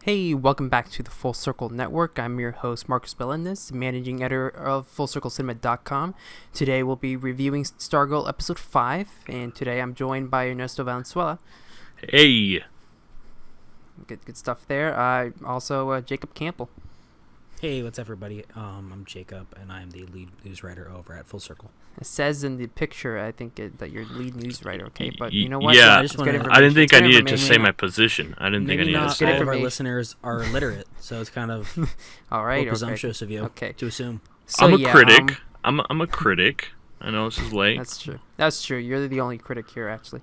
Hey, welcome back to the Full Circle Network. I'm your host, Marcus Melendez, managing editor of FullCircleCinema.com. Today we'll be reviewing Stargirl Episode 5, and today I'm joined by Ernesto Valenzuela. Hey! Good stuff there. Also, Jacob Campbell. Hey, what's up, everybody? I'm Jacob, and I'm the lead news writer over at Full Circle. It says in the picture, I think, that you're lead news writer, okay? But you know what? Yeah, I just wanna- I didn't think I needed to information. say my position. I didn't think I Maybe needed to not say all it. of our information. listeners are literate, so it's kind of All right, presumptuous of you Okay. to assume. So, I'm a yeah, critic. I'm a critic. I know this is late. That's true. You're the only critic here, actually.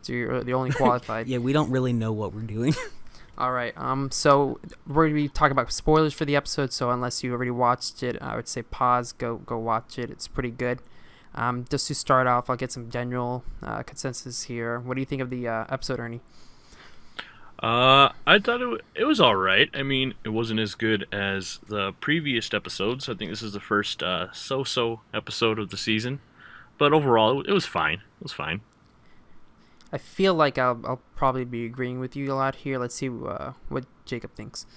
So you're the only qualified. Yeah, we don't really know what we're doing. All right. So we're gonna be talking about spoilers for the episode. So unless you already watched it, I would say pause. Go watch it. It's pretty good. Just to start off, I'll get some general consensus here. What do you think of the episode, Ernie? I thought it was all right. I mean, it wasn't as good as the previous episodes. I think this is the first so-so episode of the season. But overall, it was fine. It was fine. I feel like I'll probably be agreeing with you a lot here. Let's see what Jacob thinks.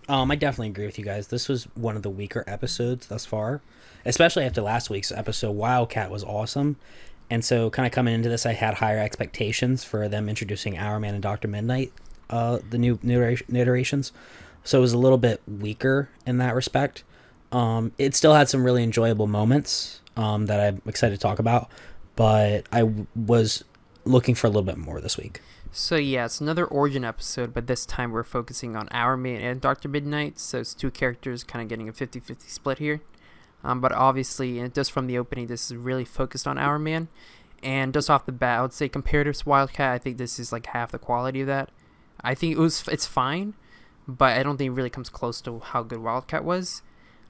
I definitely agree with you guys. This was one of the weaker episodes thus far, especially after last week's episode. Wildcat was awesome, and so kind of coming into this, I had higher expectations for them introducing Hourman and Dr. Mid-Nite, the new iterations. So it was a little bit weaker in that respect. It still had some really enjoyable moments that I'm excited to talk about, but I was looking for a little bit more this week. So yeah, it's another origin episode, but this time we're focusing on Hourman and Dr. Mid-Nite. So it's two characters kind of getting a 50-50 split here. But obviously, and just from the opening, this is really focused on Hourman. And just off the bat, I would say compared to Wildcat, I think this is like half the quality of that. I think it's fine, but I don't think it really comes close to how good Wildcat was.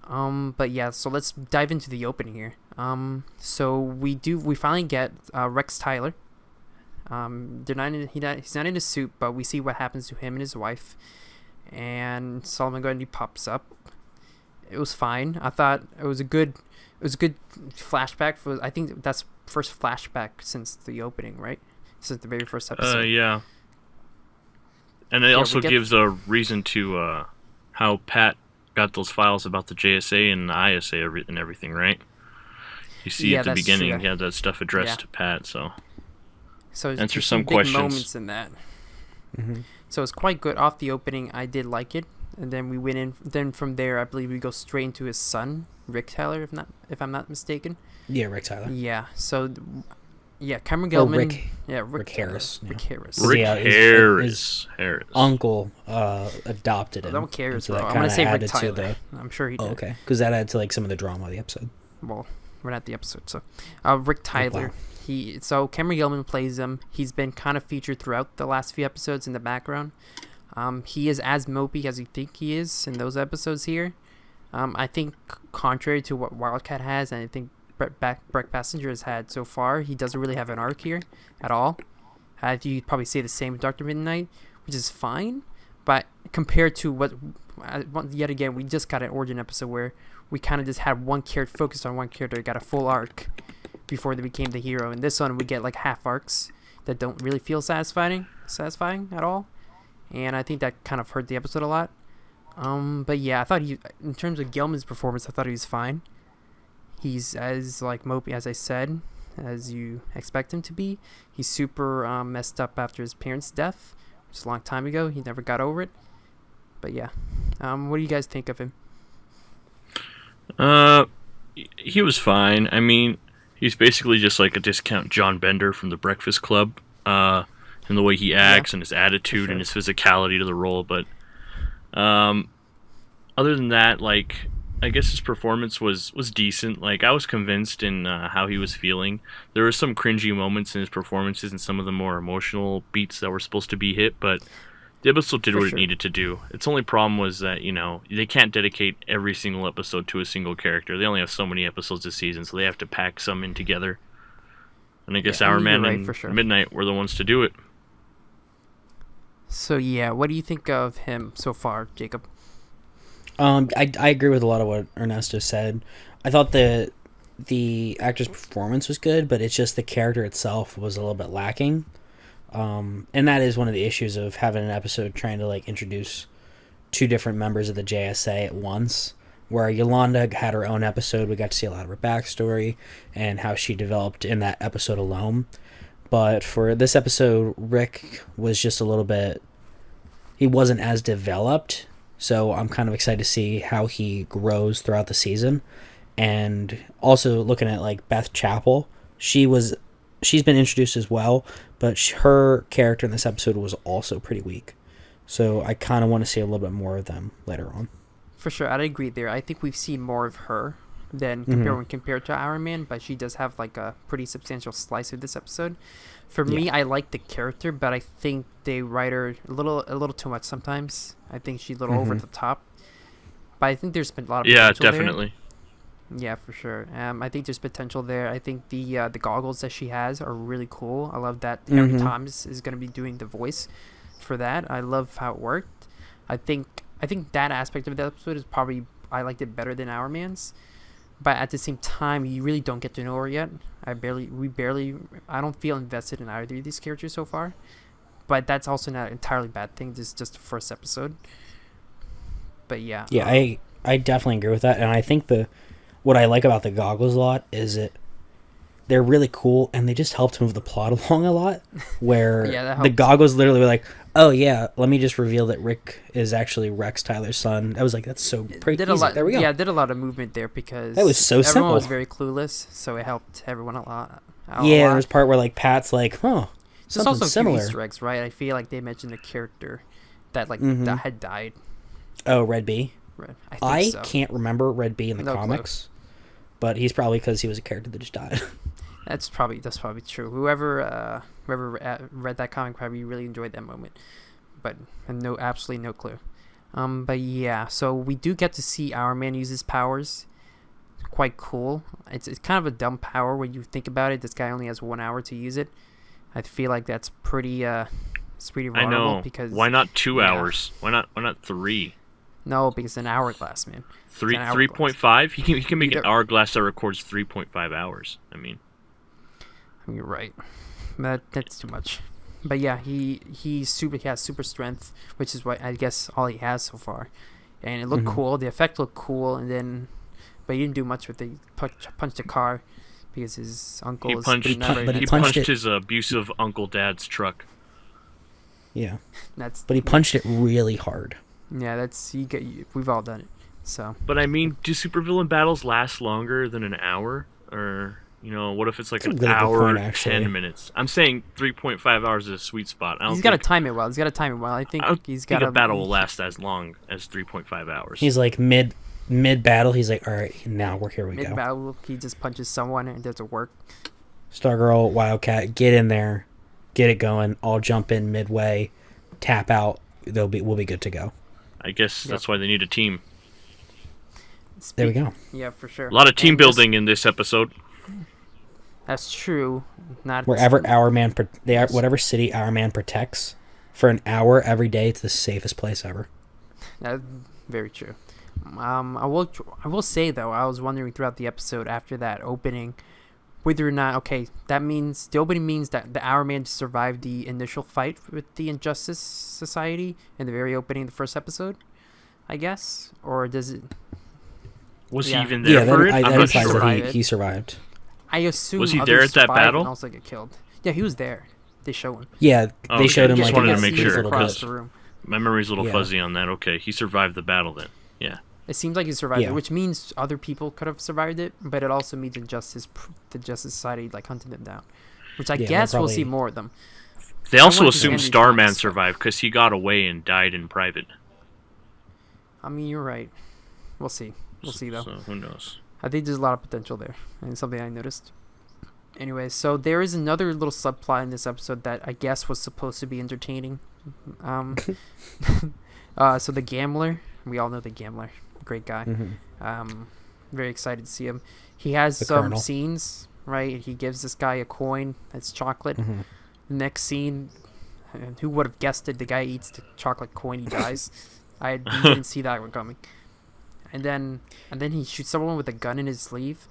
But yeah, so let's dive into the opening here. So we finally get Rex Tyler. He's not in a suit, but we see what happens to him and his wife. And Solomon Grundy pops up. It was fine. I thought it was a good flashback I think that's first flashback since the opening, right? Since the very first episode. Yeah. And it also gives a reason to how Pat got those files about the JSA and the ISA and everything, right? You see at the beginning, he had that stuff addressed to Pat, so answer some big questions. Moments in that. Mm-hmm. So it's quite good. Off the opening, I did like it, and then we went in. Then from there, I believe we go straight into his son, Rick Tyler, if I'm not mistaken. Yeah, Rick Tyler. Yeah. So, Cameron Gilman. Rick Harris. Rick Harris. His uncle adopted him. I don't care. So I'm gonna say Rick Tyler. I'm sure he did. Oh, okay. Because that added to like some of the drama of the episode. Well, we're not at the episode, so Rick Tyler. Wow. So Cameron Gilman plays him. He's been kind of featured throughout the last few episodes in the background. He is as mopey as you think he is in those episodes here. I think contrary to what Wildcat has, and I think Brett Passenger has had so far, he doesn't really have an arc here at all. You'd probably say the same with Dr. Mid-Nite, which is fine. But compared to what, yet again, we just got an origin episode where we kind of just had one character focused on one character, got a full arc before they became the hero. In this one, we get like half arcs that don't really feel satisfying at all, and I think that kind of hurt the episode a lot. But yeah, I thought in terms of Gilman's performance, I thought he was fine. He's as like mopey as I said, as you expect him to be. He's super messed up after his parents' death, which is a long time ago. He never got over it. But yeah, what do you guys think of him? He was fine. I mean, he's basically just like a discount John Bender from The Breakfast Club, in the way he acts and his attitude and his physicality to the role. But other than that, like, I guess his performance was decent. Like, I was convinced in how he was feeling. There were some cringy moments in his performances and some of the more emotional beats that were supposed to be hit, but the episode did what it needed to do. Its only problem was that, they can't dedicate every single episode to a single character. They only have so many episodes this season, so they have to pack some in together. And I guess Hourman and Mid-Nite were the ones to do it. So yeah, what do you think of him so far, Jacob? I agree with a lot of what Ernesto said. I thought the actor's performance was good, but it's just the character itself was a little bit lacking. And that is one of the issues of having an episode trying to like introduce two different members of the JSA at once. Where Yolanda had her own episode, we got to see a lot of her backstory and how she developed in that episode alone. But for this episode, Rick was just a little bit... He wasn't as developed, so I'm kind of excited to see how he grows throughout the season. And also looking at like Beth Chappell, she's been introduced as well, but her character in this episode was also pretty weak. So I kind of want to see a little bit more of them later on. For sure, I'd agree there. I think we've seen more of her than compared to Iron Man, but she does have like a pretty substantial slice of this episode. For me, I like the character, but I think they write her a little too much sometimes. I think she's a little over the top. But I think there's been a lot of potential definitely. There. Yeah, for sure. I think there's potential there. I think the goggles that she has are really cool. I love that Henry Thomas is going to be doing the voice for that. I love how it worked. I think that aspect of the episode is probably, I liked it better than Our Man's, but at the same time, you really don't get to know her yet. I don't feel invested in either of these characters so far, but that's also not an entirely bad thing. This is just the first episode. But yeah. Yeah, I definitely agree with that, and I think what I like about the goggles a lot is they're really cool, and they just help to move the plot along a lot, where the goggles literally were like, oh yeah, let me just reveal that Rick is actually Rex Tyler's son. I was like, that's so pretty easy. There we go. Yeah, did a lot of movement there because that was so everyone simple. was very clueless, so it helped everyone a lot. There was part where like Pat's like, something there's also similar. a few Easter eggs, right? I feel like they mentioned a character that that had died. Oh, Red B. I so. can't remember Red B in the comics, but he's probably because he was a character that just died. That's probably true. Whoever read that comic probably really enjoyed that moment, but absolutely no clue. But yeah, so we do get to see Our Man use his powers. Quite cool. It's kind of a dumb power when you think about it. This guy only has 1 hour to use it. I feel like that's pretty vulnerable. I know. Because why not 2 hours? Why not 3? No, because it's an hourglass, man. 3.5. He can make an hourglass that records 3.5 hours. I mean, you're right. That's too much. But yeah, he has super strength, which is what I guess all he has so far. And it looked cool. The effect looked cool, but he didn't do much with it. He punched a car because his uncle he punched his abusive uncle dad's truck. Yeah. But he punched it really hard. Yeah, we've all done it. So. But I mean, do supervillain battles last longer than an hour? Or, what if it's like an hour and 10 minutes? I'm saying 3.5 hours is a sweet spot. He's got to time it well. I think a battle will last as long as 3.5 hours. He's like mid-battle, he's like, all right, now here we go. Mid-battle, he just punches someone and it doesn't work. Stargirl, Wildcat, get in there, get it going. I'll jump in midway, tap out. We'll be good to go. I guess that's why they need a team. There we go. Yeah, for sure. A lot of team building in this episode. That's true. Whatever city Our Man protects for an hour every day, it's the safest place ever. That's very true. I will say though, I was wondering throughout the episode after that opening whether or not the opening means that the Our Man survived the initial fight with the Injustice Society in the very opening of the first episode, I guess, or does it? Was he even there for it? I'm not sure. That he survived. I assume. Was he there at that battle? And also get killed. Yeah, he was there. They show him. Yeah, they showed him. Just wanted to make sure across the room. My memory's a little fuzzy on that. Okay, he survived the battle then. Yeah. It seems like he survived it, which means other people could have survived it, but it also means the Justice Society hunted them down, which I guess we'll see more of them. They also assume Starman survived because he got away and died in private. I mean, you're right. We'll see. We'll see though. So who knows? I think there's a lot of potential there, and it's something I noticed. Anyway, so there is another little subplot in this episode that I guess was supposed to be entertaining. So the gambler, we all know the gambler. Great guy. Very excited to see him. He has some scenes, right? He gives this guy a coin that's chocolate. The next scene, who would have guessed it? The guy eats the chocolate coin, he dies. I didn't see that one coming. And then he shoots someone with a gun in his sleeve.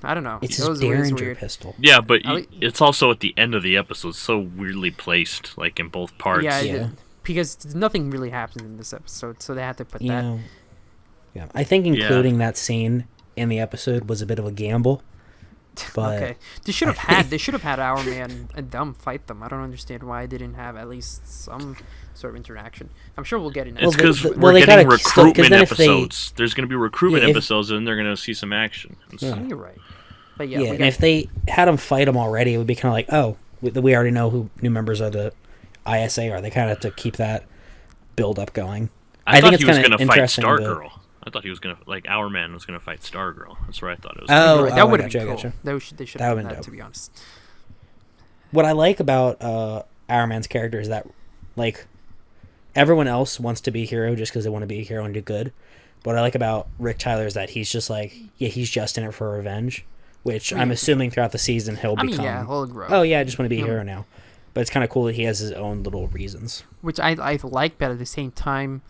I don't know. It's It his was Derringer weird. pistol. Yeah, but I like- it's also at the end of the episode, so weirdly placed, like in both parts. Yeah, Yeah. because nothing really happens in this episode, so they had to put You that. know, yeah. I think including that scene in the episode was a bit of a gamble. But Okay, they should have had Hourman and Dumb fight them. I don't understand why they didn't have at least some sort of interaction. I'm sure we'll get into It's it. because well, we're they getting gotta still- 'cause recruitment then if they- episodes. There's going to be recruitment Yeah, if- episodes, and they're going to see some action. Yeah. You're right. But yeah, yeah, and if they had them fight them already, it would be kind of like, oh, we already know who new members of the ISA are. They kind of have to keep that build up going. I thought think he it's was kinda going to fight interesting, but- Stargirl. I thought he was going to, like, Hourman was going to fight Stargirl. That's where I thought it was. Oh, you're right. I That would have gotcha, been I cool. gotcha. They should That have would've done been that, dope. to be honest. What I like about Hourman's character is that, like, everyone else wants to be a hero just because they want to be a hero and do good. What I like about Rick Tyler is that he's just like, yeah, he's just in it for revenge, which I'm assuming throughout the season he'll I mean, become. yeah, he'll grow. Oh yeah, I just want to be a Yeah. hero now. But it's kind of cool that he has his own little reasons. Which I like, but at the same time,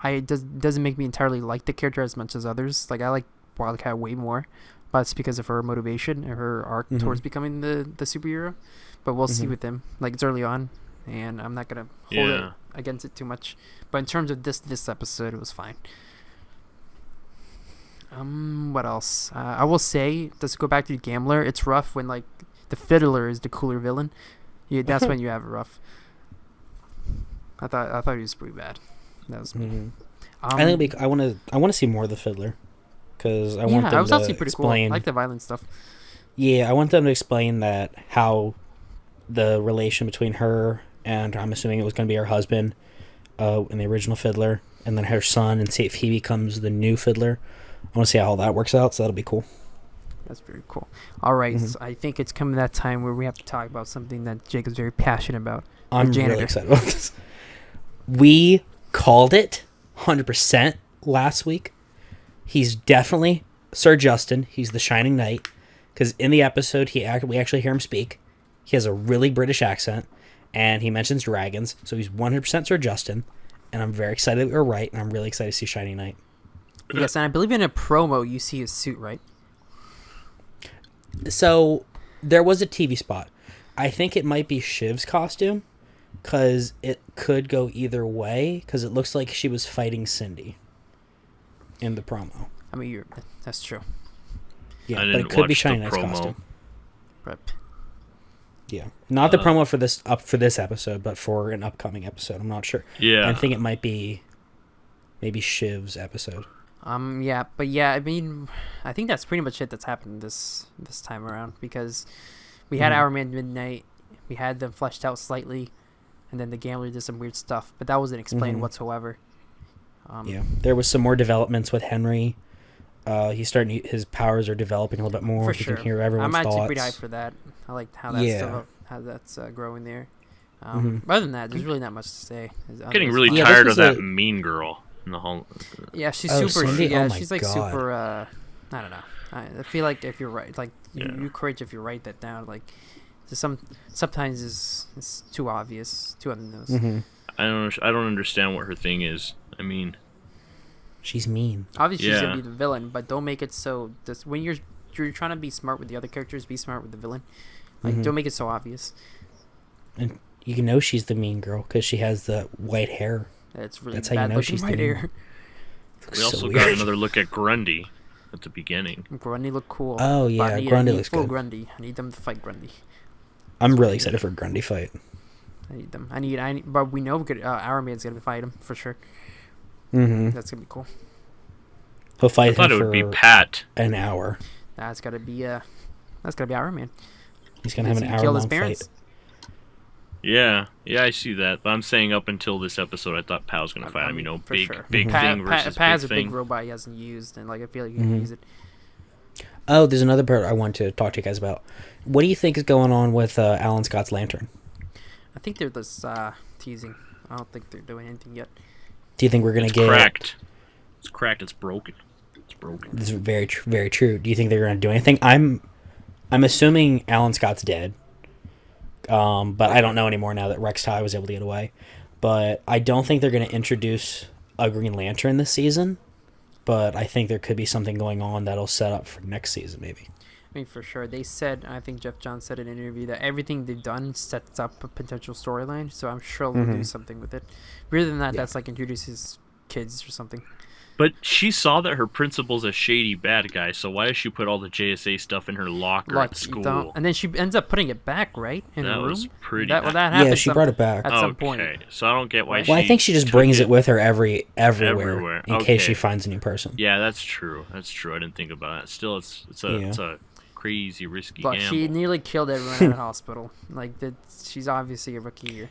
doesn't make me entirely like the character as much as others. Like I like Wildcat way more, but it's because of her motivation and her arc towards becoming the superhero. But we'll see with him. Like it's early on, and I'm not gonna hold it against it too much. But in terms of this episode, it was fine. What else? I will say, let's go back to the Gambler. It's rough when like the Fiddler is the cooler villain. Yeah, that's when you have it rough. I thought he was pretty bad. That was me. I think I want to see more of the Fiddler because I want them that was to actually pretty explain. cool. I like the violent stuff. Yeah, I want them to explain that how the relation between her and I'm assuming it was going to be her husband in the original Fiddler, and then her son, and see if he becomes the new Fiddler. I want to see how all that works out, so that'll be cool. That's very cool. All right, so I think it's coming that time where we have to talk about something that Jake is very passionate about. I'm janitor. really excited about this. We called it 100% last week. He's definitely Sir Justin. He's the Shining Knight. Because in the episode, we actually hear him speak. He has a really British accent. And he mentions dragons. So he's 100% Sir Justin. And I'm very excited that we were right. And I'm really excited to see Shining Knight. Yes, and I believe in a promo you see his suit, right? So there was a TV spot. I think it might be Shiv's costume. Because it could go either way. Because it looks like she was fighting Cindy in the promo. I mean, that's true. Yeah, I but didn't it could be watch the Shining Knight's promo. costume. But Yeah, not the promo for this episode, but for an upcoming episode. I'm not sure. Yeah. I think it might be maybe Shiv's episode. yeah, but yeah, I mean, I think that's pretty much it that's happened this time around because we had Hourman Mid-Nite, we had them fleshed out slightly, and then the Gambler did some weird stuff, but that wasn't explained whatsoever. Yeah, there was some more developments with Henry. His powers are developing a little bit more. For He sure, can hear everyone's I'm actually thoughts. pretty hyped for that. I like how that's how that's growing there. Other than that, there's really not much to say. Getting really Yeah, tired this of was that mean girl in the whole. Yeah, she's Oh, super. Cindy? Yeah, Oh my she's like God. super. I don't know. I feel like if you're right, like you courage if you write that down. Like sometimes it's too obvious, too on the nose. I don't understand what her thing is. I mean, She's mean. Obviously, she's Yeah. gonna be the villain, but don't make it so. When you're trying to be smart with the other characters, be smart with the villain. Like, don't make it so obvious. And you know she's the mean girl because she has the white hair. It's really That's how you bad know looking she's right the mean. here. Looks we also so got weird. another look at Grundy at the beginning. Grundy look cool. Oh, but yeah, I need Grundy looks full good. Grundy. I need them to fight Grundy. I'm really excited for a Grundy fight. I need them. I need. But we know Hourman's gonna fight him for sure. Mm-hmm. That's gonna be cool. He'll I fight thought him it would be for Pat. an hour. That's gotta be Hourman. He's gonna have an He hour killed his long parents. fight. Yeah, I see that. But I'm saying up until this episode, I thought Pat was gonna fight him. You know, For big sure. big thing versus Pat has big a big thing. robot he hasn't used, and like I feel like he can use it. Oh, there's another part I want to talk to you guys about. What do you think is going on with Alan Scott's lantern? I think they're just teasing. I don't think they're doing anything yet. Do you think we're gonna It's get cracked. It's cracked. It's broken. It's broken. This is very very true. Do you think they're gonna do anything? I'm assuming Alan Scott's dead. But I don't know anymore now that Rex Ty was able to get away. But I don't think they're gonna introduce a Green Lantern this season. But I think there could be something going on that'll set up for next season, maybe. I mean, for sure. They said, I think Geoff Johns said in an interview that everything they've done sets up a potential storyline. So I'm sure they'll do something with it. Rather than that, that's like introduces kids or something. But she saw that her principal's a shady bad guy, so why does she put all the JSA stuff in her locker at school? And then she ends up putting it back, right? In her room? That was pretty... That happens. Yeah, she brought it back. At some point. Okay, so I don't get why Well, I think she just brings it with her everywhere in case she finds a new person. Yeah, that's true. I didn't think about that. Still, it's a crazy, risky gamble. She nearly killed everyone at the hospital. Like, she's obviously a rookie here.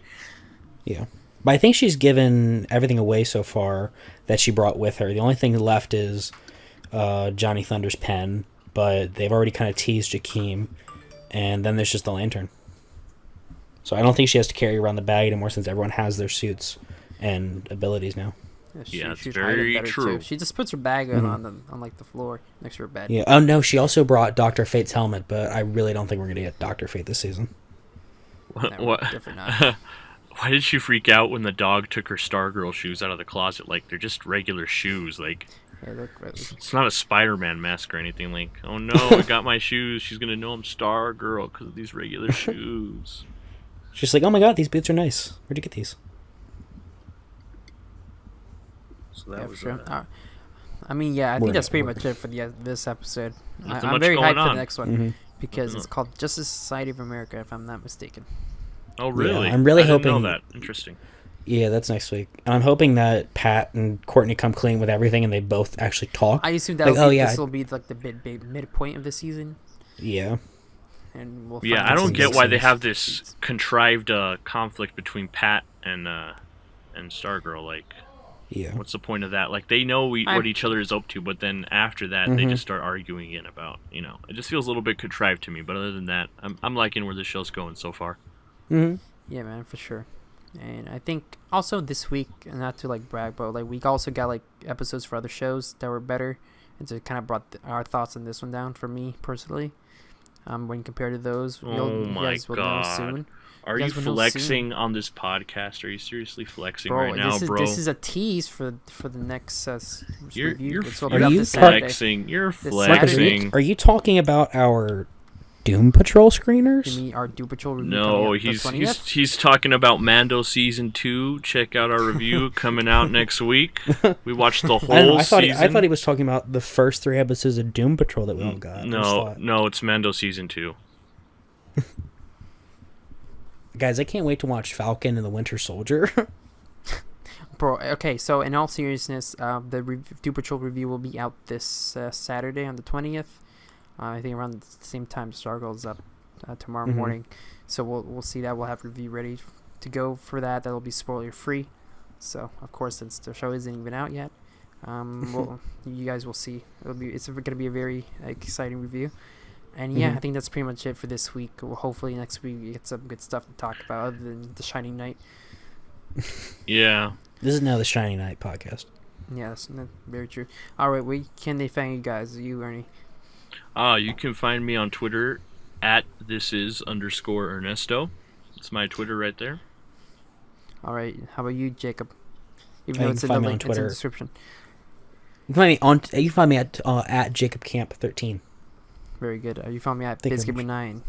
Yeah. But I think she's given everything away so far that she brought with her. The only thing left is Johnny Thunder's pen, but they've already kind of teased Jakeem, and then there's just the lantern. So I don't think she has to carry around the bag anymore since everyone has their suits and abilities now. Yeah, it's very true. Too. She just puts her bag on like the floor next to her bed. Yeah. Oh no, she also brought Dr. Fate's helmet, but I really don't think we're gonna get Dr. Fate this season. What? Definitely not. Why did she freak out when the dog took her Stargirl shoes out of the closet? Like, they're just regular shoes. Like, it's not a Spider-Man mask or anything. Like, oh no, I got my shoes. She's going to know I'm Stargirl because of these regular shoes. She's like, oh my god, these boots are nice. Where'd you get these? So that was... I mean, yeah, I think that's pretty much it for this episode. I'm very hyped for the next one because it's called Justice Society of America, if I'm not mistaken. Oh, really? Yeah, I'm really hoping. hoping Know that. Interesting. Yeah, that's next week. And I'm hoping that Pat and Courtney come clean with everything and they both actually talk. I assume that this will be like the midpoint of the season. Yeah. And we'll I don't get why they have this contrived conflict between Pat and Stargirl. Like, what's the point of that? Like, they know what each other is up to, but then after that, they just start arguing again about, it just feels a little bit contrived to me. But other than that, I'm liking where the show's going so far. Yeah, man, for sure. And I think also this week, not to like brag, but like we also got like episodes for other shows that were better, and so it kind of brought our thoughts on this one down for me personally. When compared to those, you guys will know soon. Are you flexing on this podcast? Are you seriously flexing right now, bro? This is a tease for the next review. You're flexing. You're flexing. Are you talking about our Doom Patrol screeners? You mean our Doom Patrol review? No, he's talking about Mando season 2. Check out our review coming out next week. We watched the whole season. I thought he was talking about the first 3 episodes of Doom Patrol that we all got. No, it's Mando season 2. Guys, I can't wait to watch Falcon and the Winter Soldier. Bro, okay, so in all seriousness, the Doom Patrol review will be out this Saturday on the 20th. I think around the same time Stargirl's up tomorrow morning. So we'll see that. We'll have review ready to go for that. That'll be spoiler free. So of course, since the show isn't even out yet, you guys will see. It's going to be a very exciting review. And I think that's pretty much it for this week. Hopefully next week we get some good stuff to talk about other than the Shining Knight. Yeah. This is now the Shining Knight podcast. Yeah, that's very true. All right, where can they find you guys? You, Ernie? You can find me on Twitter at @thisis_Ernesto. It's my Twitter right there. All right. How about you, Jacob? Even though it's in the link, it's in the description. You can find me at JacobCamp13. Very good. You find me at BizGamer9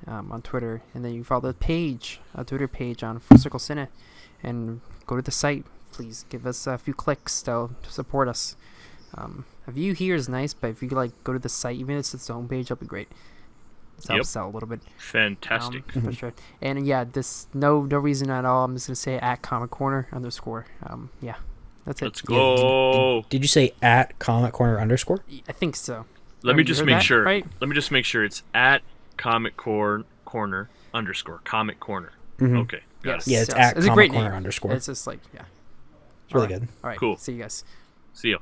on Twitter, and then you follow the page, a Twitter page on Full Circle Cine, and go to the site. Please give us a few clicks to support us. A view here is nice, but if you go to the site, even if it's the homepage, that'll be great. It helps out a little bit. Fantastic. For sure. And this no reason at all. I'm just gonna say at Comic Corner _. Yeah, that's it. Let's go. Did you say at Comic Corner _? I think so. Let me just make sure. Right? Let me just make sure it's at Comic Corner _ Comic Corner. Okay. Yes. Yeah, it's at It's Comic a great Corner _ _ It's just It's really good. All right. Cool. See you guys. See ya.